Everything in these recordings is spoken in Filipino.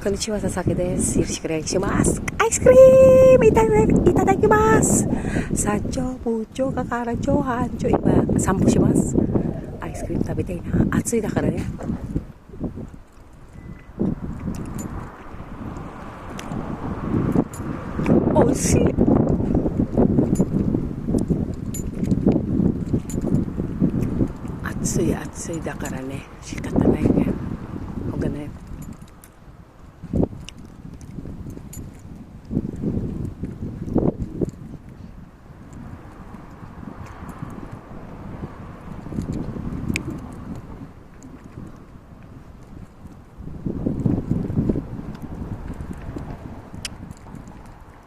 こんにちは、佐々木です。よろしくお願いします。アイスクリームいただきます。山頂、部長、係長、班長、今散歩します。アイスクリーム食べたいな。暑いだからね。おいしい。暑いだからね。仕方ないね。ほかね。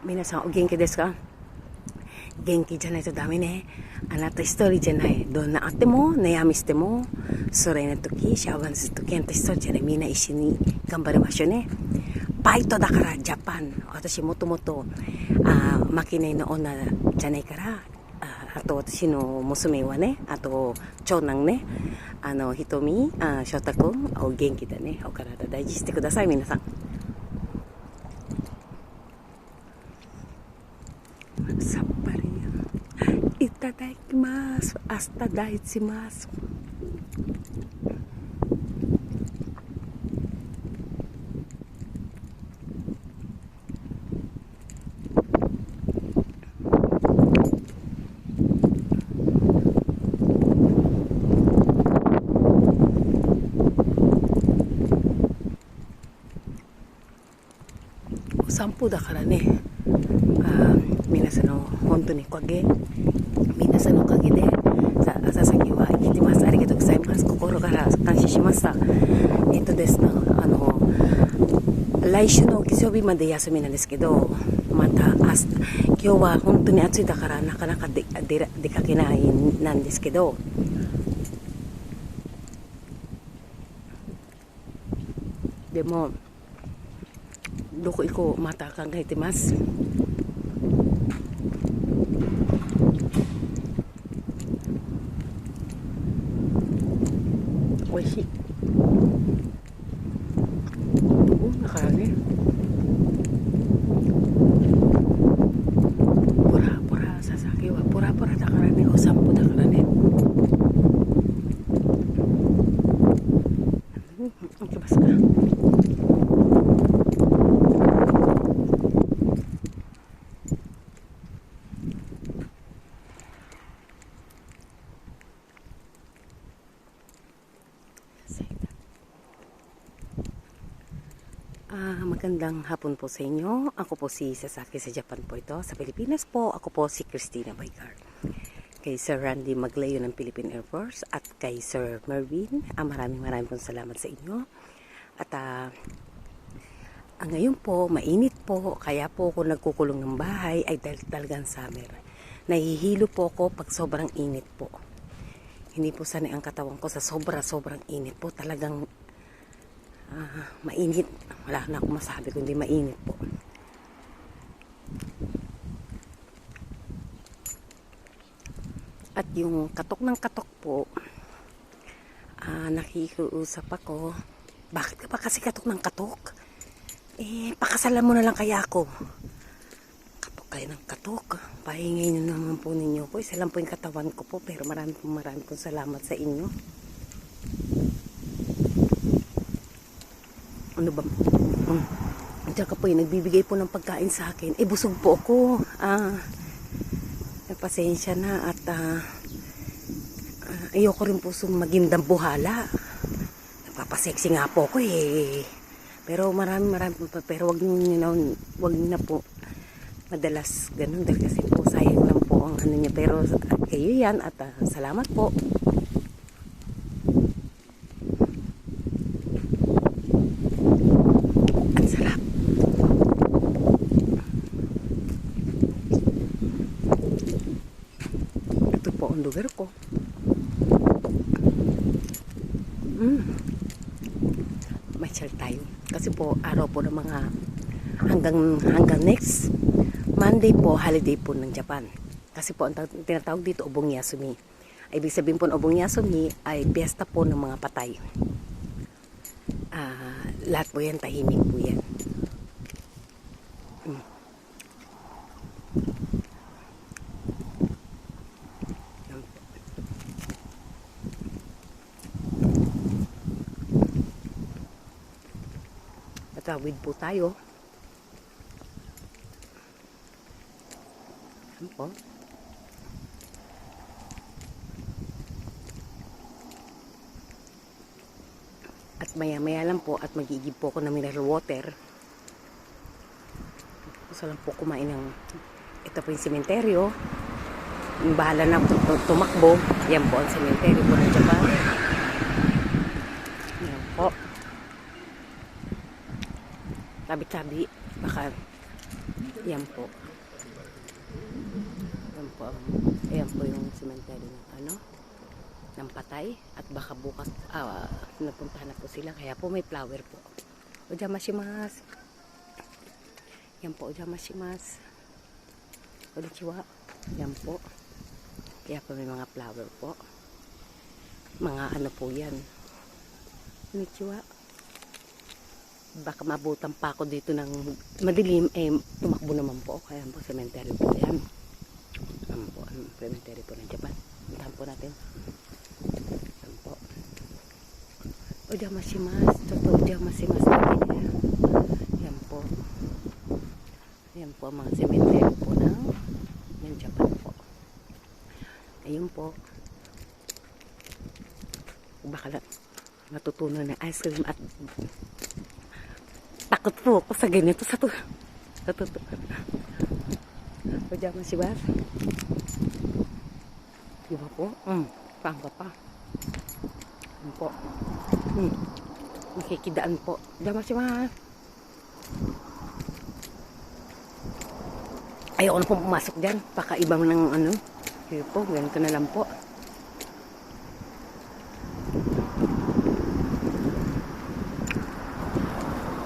皆さんお元気ですか？元気じゃないとダメね。あなた一人じゃない。どんなあっても悩みしてもそれの時シャワーする時あなた一人じゃない。みんな一緒に頑張りましょうね。バイトだからジャパン。私もともとマキネの女じゃないから。あと私の娘はね、あと長男ね、ひとみ、翔太くんお元気だね。お体大事してください皆さん。さっぱりいただきます。明日大します。お散歩だからね。皆さんの本当におかげ、皆さんのおかげで朝先は生きてます。ありがとうございます。心から感謝しました。ですね、来週の月曜日まで休みなんですけど、また今日は本当に暑いだからなかなか出かけないなんですけど、でもどこ行こうまた考えてます。美味しい。だからね、ポラポラ、佐々木はポラポラだからね、お散歩だからね。行きますか。Magandang hapon po sa inyo. Ako po si Sasaki sa Japan po ito. Sa Pilipinas po, ako po si Christina Baycar. Kay Sir Randy Maglayo ng Philippine Air Force at kay Sir Mervin, maraming pong salamat sa inyo. At ngayon po, mainit po, kaya po ako nagkukulong ng bahay ay dahil talagang summer. Nahihilo po ako pag sobrang init po. Hindi po sanay ang katawan ko sa sobrang init po. Talagang mainit. Wala na akong masabi kundi mainit po. At yung katok ng katok po, nakikiusap ako, bakit ka pa kasi katok ng katok? Pakasalan mo na lang kaya ako. Katok kayo ng katok. Pahingay nyo naman po ninyo po. Isa lang po yung katawan ko po, pero marami pong salamat sa inyo. Ano ba? Tsaka po nagbibigay po ng pagkain sa akin. Busog po ako. Pasensya na at ayoko rin po maging dambuhala. Nagpapasexy nga po ako eh. Pero marami pero wag niyo na po madalas ganun dahil kasi po sayang lang po ang ano niya. Pero kayo yan at salamat po. Ang lugar ko. Masyal tayo. Kasi po araw po ng mga hanggang next Monday po, holiday po ng Japan. Kasi po ang tinatawag dito Obong Yasumi. Ibig sabihin po ng Obong Yasumi ay piyesta po ng mga patay. Lahat po yan, tahimik po yan. Yan po. Matawid po tayo. Yan po. At maya-maya lang po at magigib po ako ng mineral water. Gusto lang po kumain ng, ito po yung sementeryo. Yung bahala na tumakbo. Yan po ang sementeryo po ng Japan. Yan po. Tabi-tabi. Baka, yan po. Yan po. Yan po yung sementeryo ng ano, ng patay. At baka bukas napuntahan na po sila, kaya po may flower po. Ojamashimasu. Yan po, ojamashimasu. Konnichiwa. Yan po. Kaya po may mga flower po. Mga ano po yan. Konnichiwa. Baka mabutan pa ako dito ng madilim, tumakbo naman po. Kaya po, cemetery po yan. Yan po, cemetery po ng Japan. Puntahan po natin. Yan po. Ojamashimasu. Toto ojamashimasu. Yan po. Yan po ang mga cemetery po ng Japan po. Ayun po. Baka natutunan ng ice cream at takot po ako sa ganito. Sa ojamashimasu. Diba po? Pangka pa. Yan po. Makikidaan po. Ojamashimasu. Ayoko na po pumasok dyan. Baka ibang ng ano. Sige po, ganito na lang po.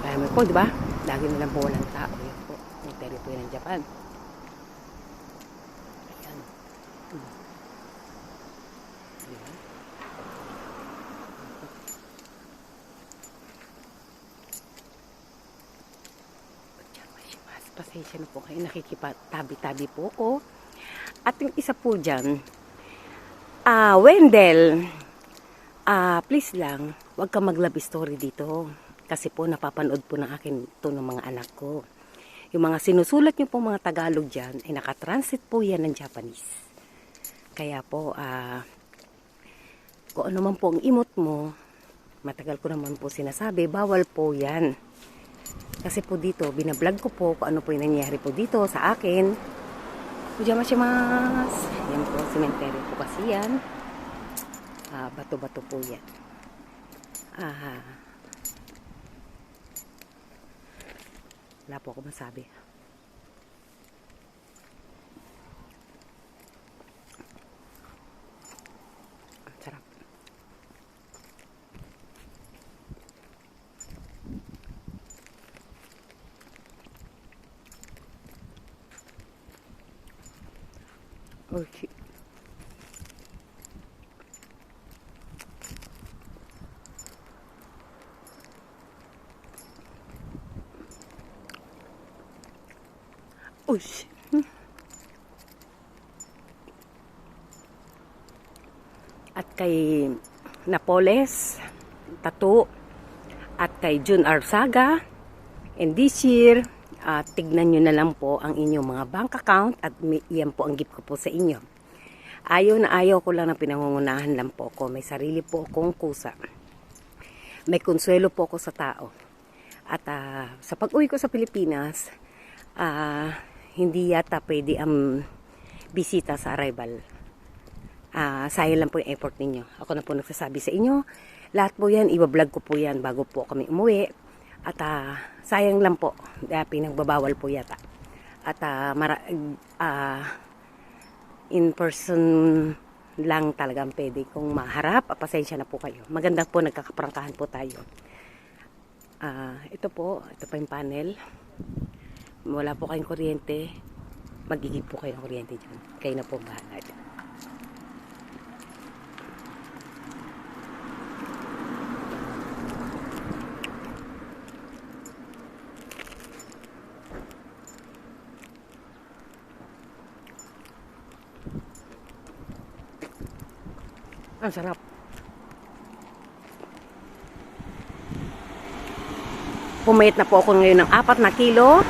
Kaya mo po, diba? Lagi na lang po walang tao. Yan po. Yung tele po yun ng Japan. Ayan. Diba? Pasensya na po kayo, nakikipatabi-tabi po ako. At yung isa po dyan, Wendell, please lang, huwag ka mag-love story dito. Kasi po, napapanood po ng akin ito ng mga anak ko. Yung mga sinusulat nyo po mga Tagalog dyan, ay nakatranslate po yan ng Japanese. Kaya po, kung ano man po ang imot mo, matagal ko naman po sinasabi, bawal po yan. Kasi po dito, binablog ko po kung ano po yung nangyari po dito sa akin. Ojamashimasu. Yan po, cemetery po kasi yan. Bato-bato po yan. Wala po ako masabi. Sarap. Okay. Uy. At kay Napoles Tattoo at kay Jun Arsaga, and this year, tignan nyo na lang po ang inyong mga bank account at yan po ang gift ko po sa inyo. Ayaw na ayaw ko lang na pinangungunahan lang po ako. May sarili po akong kusa. May konsuelo po ako sa tao. At sa pag-uwi ko sa Pilipinas, hindi yata pwede ang bisita sa arrival. Sayang lang po yung effort ninyo. Ako na po nagsasabi sa inyo. Lahat po yan, ibablog ko po yan bago po kami umuwi. At sayang lang po, pinagbabawal po yata. At in person lang talagang pwede. Kung maharap, pasensya na po kayo. Maganda po, nagkakaprangkahan po tayo. Ito po yung panel. Wala po kayong kuryente. Magigib po kayo ng kuryente dyan. Kayo na po bahala dyan. Ang sarap. Pumayat na po ako ngayon ng 4 na kilo.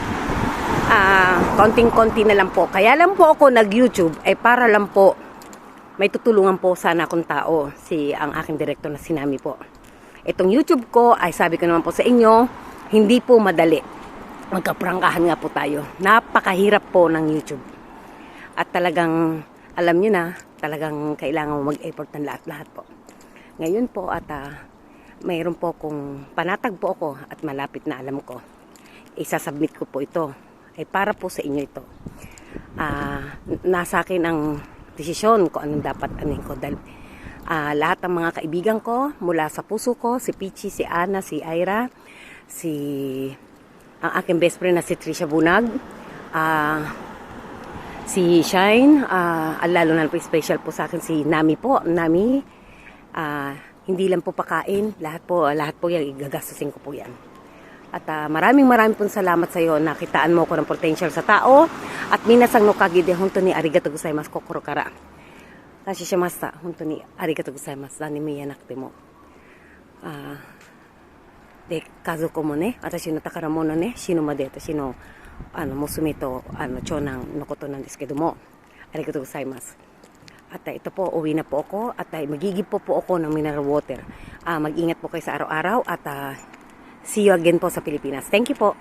Konting-konti na lang po. Kaya lang po ako nag-YouTube ay para lang po may tutulungan po sana akong tao, ang aking director na si Nami po. Itong YouTube ko ay sabi ko naman po sa inyo, hindi po madali. Magkaprangkahan nga po tayo. Napakahirap po ng YouTube. At talagang, alam nyo na, talagang kailangan mo mag-effort ng lahat-lahat po. Ngayon po at mayroon po kung panatag po ako at malapit na alam ko. Isasubmit ko po ito. Ay para po sa inyo ito. Nasa akin ang desisyon kung anong dapat anin ko. Dahil lahat ng mga kaibigan ko, mula sa puso ko, si Pichi, si Ana, si Ira, ang aking best friend na si Trisha Bunag, si Shine, lalo na po special po sa akin si Nami po. Nami, hindi lang po pakain, lahat po yan, igagastusin ko po yan. At maraming pong salamat sa iyo. Nakitaan mo ko ng potential sa tao. At minasang no kagide honto ni arigato gozaimasu kokoro kara. Tashi shimashita. Honto ni arigato gozaimasu. Dani mo yanakte mo. De, kazuko mo ne, watashi no takaramono ne, shinumade watashi no musume to chonan no koto nan desu kedo mo. Arigato gozaimasu. At ito po, uwi na po ako. At magigib po ako ng mineral water. Mag-ingat po kayo sa araw-araw. At see you again po sa Pilipinas. Thank you po.